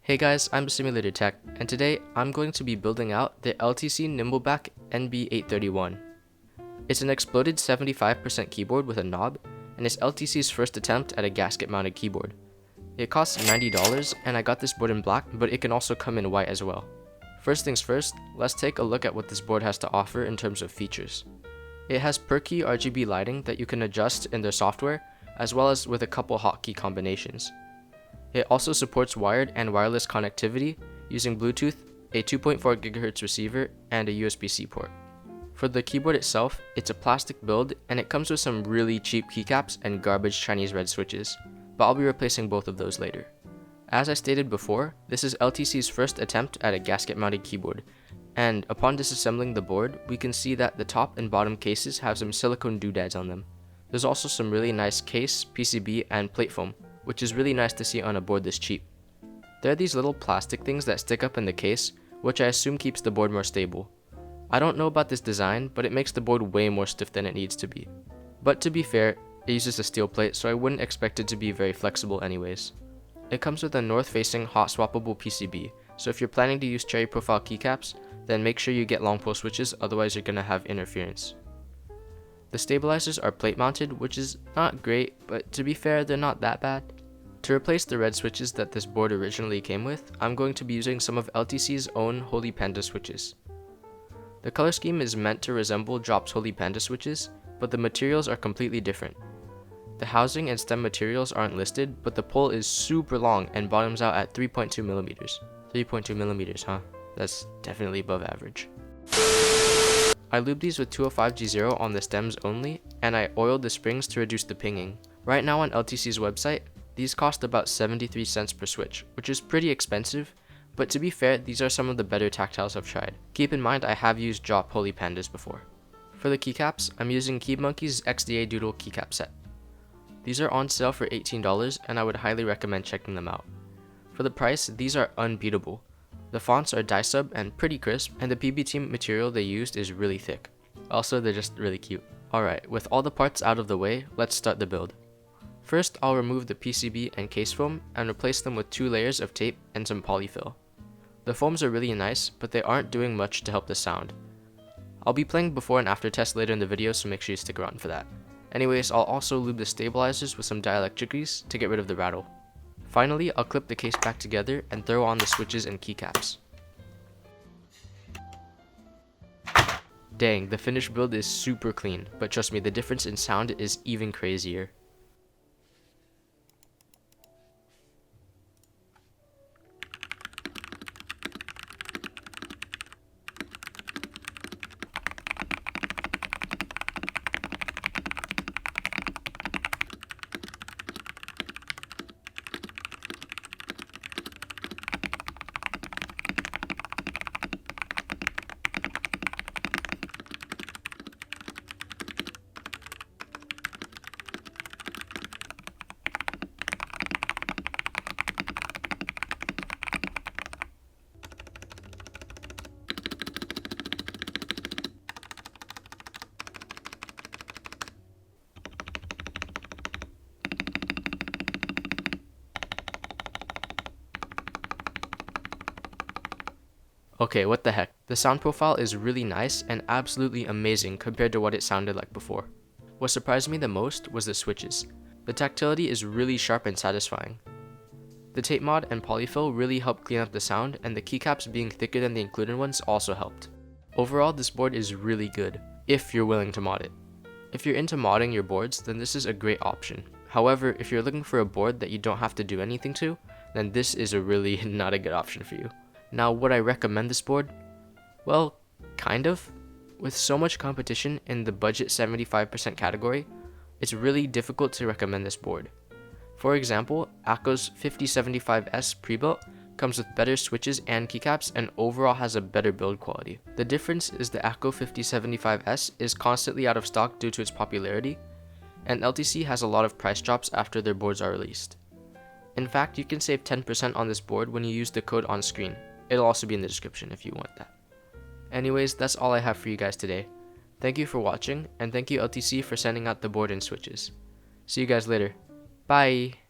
Hey guys, I'm Simulator Tech, and today I'm going to be building out the LTC Nimbleback NB831. It's an exploded 75% keyboard with a knob, and it's LTC's first attempt at a gasket-mounted keyboard. It costs $90, and I got this board in black, but it can also come in white as well. First things first, let's take a look at what this board has to offer in terms of features. It has Perky Rgb Lighting that you can adjust in their software, as well as with a couple hotkey combinations. It also supports wired and wireless connectivity using Bluetooth, a 2.4 GHz receiver, and a USB-C port. For the keyboard itself, it's a plastic build and it comes with some really cheap keycaps and garbage Chinese red switches, but I'll be replacing both of those later. As I stated before, this is LTC's first attempt at a gasket-mounted keyboard, and upon disassembling the board, we can see that the top and bottom cases have some silicone doodads on them. There's also some really nice case, PCB, and plate foam, which is really nice to see on a board this cheap. There are these little plastic things that stick up in the case, which I assume keeps the board more stable. I don't know about this design, but it makes the board way more stiff than it needs to be. But to be fair, it uses a steel plate, so I wouldn't expect it to be very flexible anyways. It comes with a north-facing hot swappable PCB, so if you're planning to use cherry profile keycaps, then make sure you get long pole switches, otherwise you're gonna have interference. The stabilizers are plate mounted, which is not great, but to be fair, they're not that bad. To replace the red switches that this board originally came with, I'm going to be using some of LTC's own Holy Panda switches. The color scheme is meant to resemble Drop's Holy Panda switches, but the materials are completely different. The housing and stem materials aren't listed, but the pole is super long and bottoms out at 3.2 millimeters. 3.2 millimeters, huh? That's definitely above average. I lubed these with 205G0 on the stems only, and I oiled the springs to reduce the pinging. Right now on LTC's website, these cost about 73 cents per switch, which is pretty expensive, but to be fair, these are some of the better tactiles I've tried. Keep in mind I have used Drop Holy Pandas before. For the keycaps, I'm using KeyMonkey's XDA Doodle keycap set. These are on sale for $18, and I would highly recommend checking them out. For the price, these are unbeatable. The fonts are dye-sub and pretty crisp, and the PBT material they used is really thick. Also, they're just really cute. Alright, with all the parts out of the way, let's start the build. First, I'll remove the PCB and case foam and replace them with 2 layers of tape and some polyfill. The foams are really nice, but they aren't doing much to help the sound. I'll be playing before and after tests later in the video, so make sure you stick around for that. Anyways, I'll also lube the stabilizers with some dielectric grease to get rid of the rattle. Finally, I'll clip the case back together and throw on the switches and keycaps. Dang, the finished build is super clean, but trust me, the difference in sound is even crazier. Okay, what the heck. The sound profile is really nice and absolutely amazing compared to what it sounded like before. What surprised me the most was the switches. The tactility is really sharp and satisfying. The tape mod and polyfill really helped clean up the sound, and the keycaps being thicker than the included ones also helped. Overall, this board is really good, if you're willing to mod it. If you're into modding your boards, then this is a great option. However, if you're looking for a board that you don't have to do anything to, then this is a really not a good option for you. Now, would I recommend this board? Well, kind of. With so much competition in the budget 75% category, it's really difficult to recommend this board. For example, Acco's 5075S pre-built comes with better switches and keycaps and overall has a better build quality. The difference is the Acco 5075S is constantly out of stock due to its popularity, and LTC has a lot of price drops after their boards are released. In fact, you can save 10% on this board when you use the code on screen. It'll also be in the description if you want that. Anyways, that's all I have for you guys today. Thank you for watching, and thank you LTC for sending out the board and switches. See you guys later. Bye!